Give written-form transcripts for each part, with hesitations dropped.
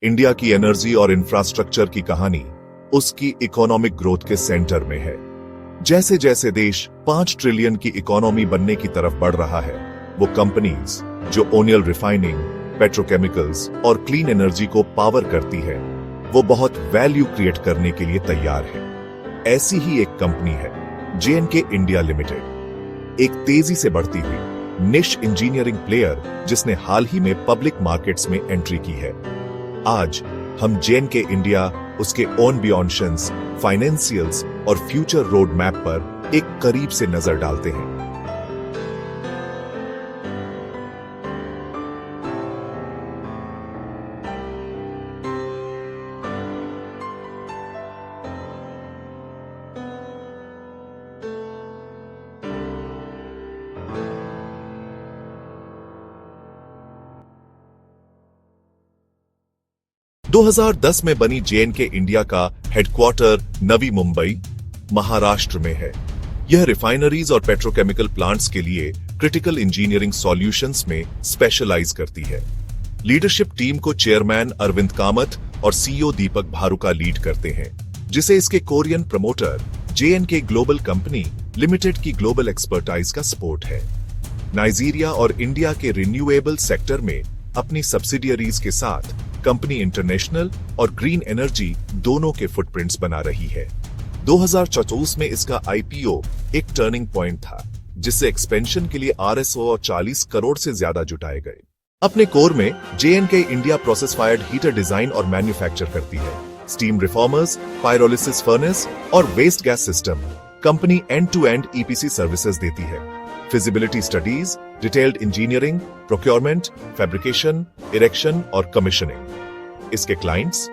India की energy और infrastructure की कहानी उसकी इकोनॉमिक ग्रोथ के सेंटर में है। जैसे जैसे देश 5 ट्रिलियन की इकोनॉमी बनने की तरफ बढ़ रहा है, वो कंपनीज जो ओनियल रिफाइनिंग, पेट्रोकेमिकल्स और क्लीन एनर्जी को पावर करती है, वो बहुत वैल्यू क्रिएट करने के लिए तैयार है। ऐसी ही एक कंपनी है JNK इंडिया लिमिटेड, एक तेजी से बढ़ती हुई निश इंजीनियरिंग प्लेयर जिसने हाल ही में पब्लिक मार्केट्स में एंट्री की है। आज हम JNK इंडिया, उसके ओन बियॉन्शंस, फाइनेंशियल्स और फ्यूचर रोड मैप पर एक करीब से नजर डालते हैं। – 2010 में बनी JNK इंडिया का हेडक्वार्टर नवी मुंबई, महाराष्ट्र में है। यह रिफाइनरीज और पेट्रोकेमिकल प्लांट्स के लिए क्रिटिकल इंजीनियरिंग सॉल्यूशंस में स्पेशलाइज करती है। लीडरशिप टीम को चेयरमैन अरविंद कामत और CEO दीपक भारुका लीड करते हैं, जिसे इसके Korean promoter JNK global company limited की ग्लोबल एक्सपर्टाइज का सपोर्ट है। नाइजीरिया और इंडिया के रिन्यूएबल सेक्टर में अपनी सब्सिडियरीज के साथ कंपनी इंटरनेशनल और ग्रीन एनर्जी दोनों के फुटप्रिंट्स बना रही है। 2014 में इसका IPO एक टर्निंग पॉइंट था, जिससे एक्सपेंशन के लिए RSO 40 करोड़ से ज्यादा जुटाए गए। अपने कोर में JNK India process fired heater design और मैन्युफैक्चर करती है, स्टीम रिफॉर्मर्स, पायरोलिसिस फर्नेस और waste gas system. Company end to end EPC services देती है, feasibility studies, detailed engineering, procurement, fabrication, erection और कमीशनिंग। इसके क्लाइंट्स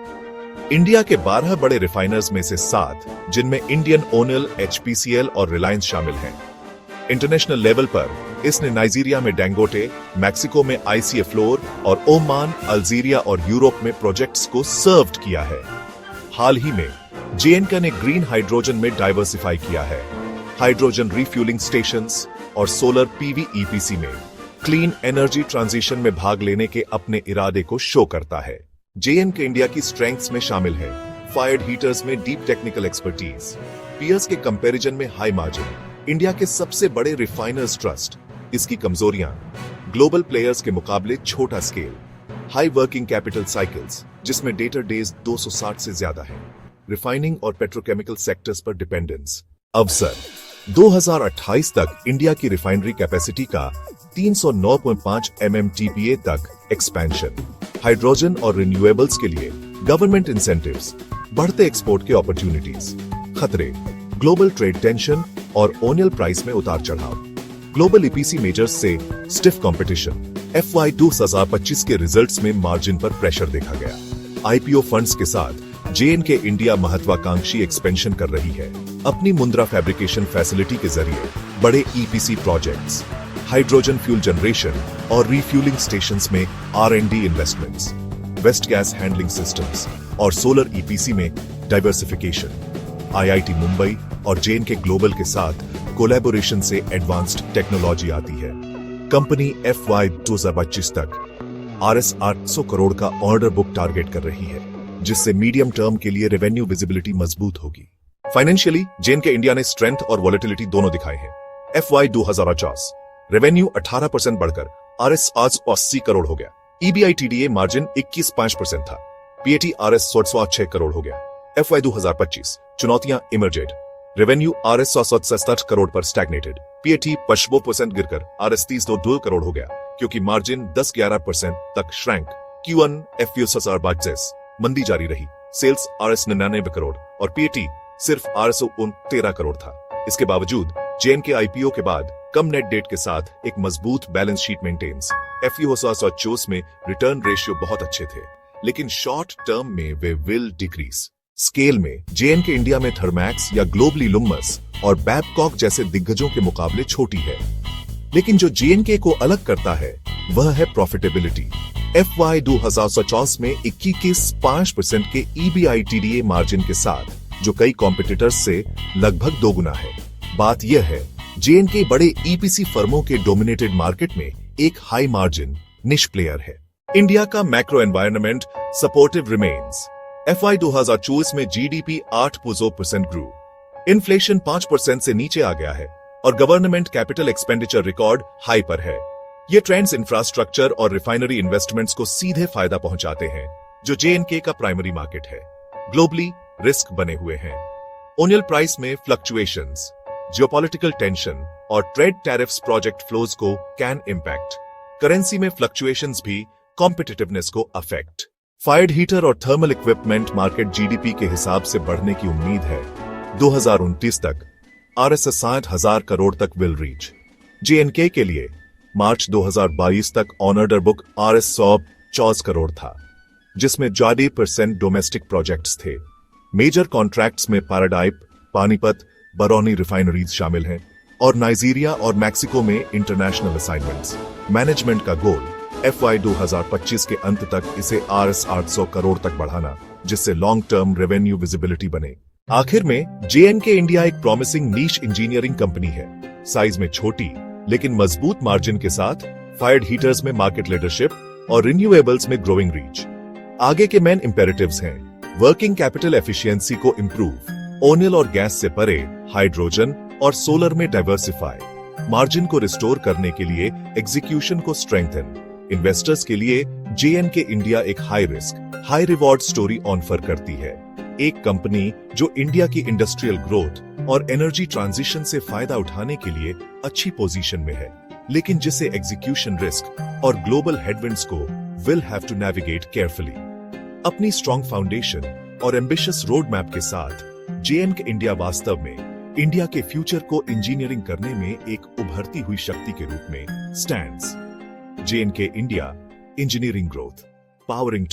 इंडिया के 12 बड़े रिफाइनर्स में से 7, जिनमें इंडियन ओनियल, HPCL और रिलायंस शामिल हैं। इंटरनेशनल लेवल पर इसने नाइजीरिया में डैंगोटे, मैक्सिको में ICA फ्लोर और ओमान, अल्जीरिया और यूरोप में प्रोजेक्ट्स को सर्व्ड किया है। हाल ही में JNK ने ग्रीन हाइड्रोजन में डाइवर्सिफाई किया है। हाइड्रोजन रिफ्यूलिंग स्टेशंस और सोलर PV EPC में क्लीन एनर्जी ट्रांजिशन में भाग लेने के अपने इरादे को शो करता है। JNK इंडिया की स्ट्रेंथ्स में शामिल है फायर्ड हीटर्स में डीप टेक्निकल एक्सपर्टीज, पीयर्स के कंपैरिजन में हाई मार्जिन, इंडिया के सबसे बड़े रिफाइनर्स ट्रस्ट। इसकी कमजोरियां ग्लोबल प्लेयर्स के मुकाबले छोटा scale, high working capital cycles जिसमें डेटर डेज 260 से ज्यादा है, रिफाइनिंग और पेट्रोकेमिकल सेक्टर्स पर डिपेंडेंस। अवसर 2028 तक इंडिया की रिफाइनरी कैपेसिटी का 309.5 MMTPA तक एक्सपेंशन, हाइड्रोजन और रिन्यूएबल्स के लिए गवर्नमेंट इंसेंटिव्स, बढ़ते एक्सपोर्ट के अपॉर्चुनिटीज, खतरे, ग्लोबल ट्रेड टेंशन और ओनियल प्राइस में उतार चढ़ाव, ग्लोबल EPC मेजर्स से स्टिफ कंपटीशन। FY 2025 के रिजल्ट्स में मार्जिन पर प्रेशर देखा गया। IPO फंड्स के साथ JNK इंडिया महत्वाकांक्षी एक्सपेंशन कर रही है। अपनी मुंद्रा फैब्रिकेशन फैसिलिटी के जरिए बड़े EPC projects, hydrogen fuel generation और रिफ्यूलिंग स्टेशंस में R&D investments, waste gas handling systems और सोलर EPC में डाइवर्सिफिकेशन। IIT मुंबई और JNK ग्लोबल के साथ कोलैबोरेशन से एडवांस्ड टेक्नोलॉजी आती है। कंपनी FY 2025 तक RS 800 करोड़ का ऑर्डर बुक टारगेट कर रही है, जिससे मीडियम टर्म के लिए रेवेन्यू विजिबिलिटी मजबूत होगी। फाइनेंशियली JNK इंडिया ने स्ट्रेंथ और वॉलेटिलिटी दोनों दिखाए हैं। FY 2050 रेवेन्यू 18% बढ़कर RS 880 करोड़ हो गया। EBITDA मार्जिन 21.5% था। PAT RS 106 करोड़ हो गया। FY 2025 चुनौतियां इमर्जेड, रेवेन्यू RS 167 करोड़ पर स्टैग्नेटेड, PAT 55% गिरकर RS 302 करोड़ हो गया, क्योंकि मार्जिन 10-11% तक श्रैंक। Q1 FY 2025 मंदी जारी रही, सेल्स RS 99 करोड़ और PAT सिर्फ RS 13 करोड़ था। इसके बावजूद JNK IPO के बाद कम नेट डेट के साथ एक मजबूत बैलेंस शीट मेंटेन्स। FY 2024 में रिटर्न रेशियो बहुत अच्छे थे, लेकिन शॉर्ट टर्म में वे विल डिक्रीज। स्केल में JNK इंडिया में थर्मैक्स या ग्लोबली लुम्मस और बैबकॉक जैसे दिग्गजों के मुकाबले छोटी है, लेकिन जो JNK को अलग करता है वह है प्रॉफिटेबिलिटी। FY 2050 में 21.5% के EBITDA मार्जिन के साथ, जो कई कॉम्पिटिटर्स से लगभग दोगुना है। बात यह है, JNK बड़े EPC फर्मों के डोमिनेटेड मार्केट में एक हाई मार्जिन निश प्लेयर है। इंडिया का macro environment supportive remains. FY 2024 में GDP 8% ग्रू, इन्फ्लेशन 5% से नीचे आ गया है और government capital expenditure record high पर है। ये ट्रेंड्स इंफ्रास्ट्रक्चर और रिफाइनरी इन्वेस्टमेंट्स को सीधे फायदा पहुंचाते हैं, जो JNK का प्राइमरी मार्केट है। ग्लोबली रिस्क बने हुए हैं। ओनियल प्राइस में फ्लक्चुएशंस, जियोपॉलिटिकल टेंशन और ट्रेड टैरिफ्स प्रोजेक्ट फ्लोज को कैन इम्पैक्ट। करेंसी में फ्लक्चुएशंस भी कॉम्पिटिटिवनेस को अफेक्ट। फायर्ड हीटर और थर्मल इक्विपमेंट मार्केट GDP के हिसाब से बढ़ने की उम्मीद है। 2029 तक RS 60,000 करोड़ तक विल रीच। JNK के लिए मार्च 2022 तक ऑनर्डर बुक RS 140 करोड़ था, जिसमें 40% डोमेस्टिक प्रोजेक्ट्स थे। मेजर कॉन्ट्रैक्ट्स में पैराडाइप, पानीपत, बरौनी रिफाइनरीज शामिल हैं और नाइजीरिया और मैक्सिको में इंटरनेशनल असाइनमेंट्स। मैनेजमेंट का गोल FY 2025 के अंत तक इसे RS 800 करोड़ तक बढ़ाना, जिससे लॉन्ग टर्म रेवेन्यू विजिबिलिटी बने। आखिर में JNK इंडिया एक प्रॉमिसिंग नीश इंजीनियरिंग कंपनी है, साइज में छोटी लेकिन मजबूत मार्जिन के साथ, फायर्ड हीटर्स में मार्केट लीडरशिप और रिन्यूएबल्स में ग्रोइंग रीच। आगे के मेन इंपेरेटिव्स हैं वर्किंग कैपिटल एफिशिएंसी को इंप्रूव, ओनियल और गैस से परे हाइड्रोजन और सोलर में डाइवर्सिफाई, मार्जिन को रिस्टोर करने के लिए एग्जीक्यूशन को स्ट्रेंथन। इन्वेस्टर्स के लिए JNK इंडिया एक high risk high reward story offer करती है। एक कंपनी जो इंडिया की इंडस्ट्रियल ग्रोथ और एनर्जी ट्रांजिशन से फायदा उठाने के लिए अच्छी पोजीशन में है, लेकिन जिसे एग्जीक्यूशन रिस्क और ग्लोबल हेडविंड्स को will have to navigate carefully. अपनी स्ट्रॉन्ग फाउंडेशन और एम्बिशियस रोड मैप के साथ JNK इंडिया वास्तव में इंडिया के फ्यूचर को इंजीनियरिंग करने में एक उभरती हुई शक्ति के रूप में stands. JNK India, engineering growth, powering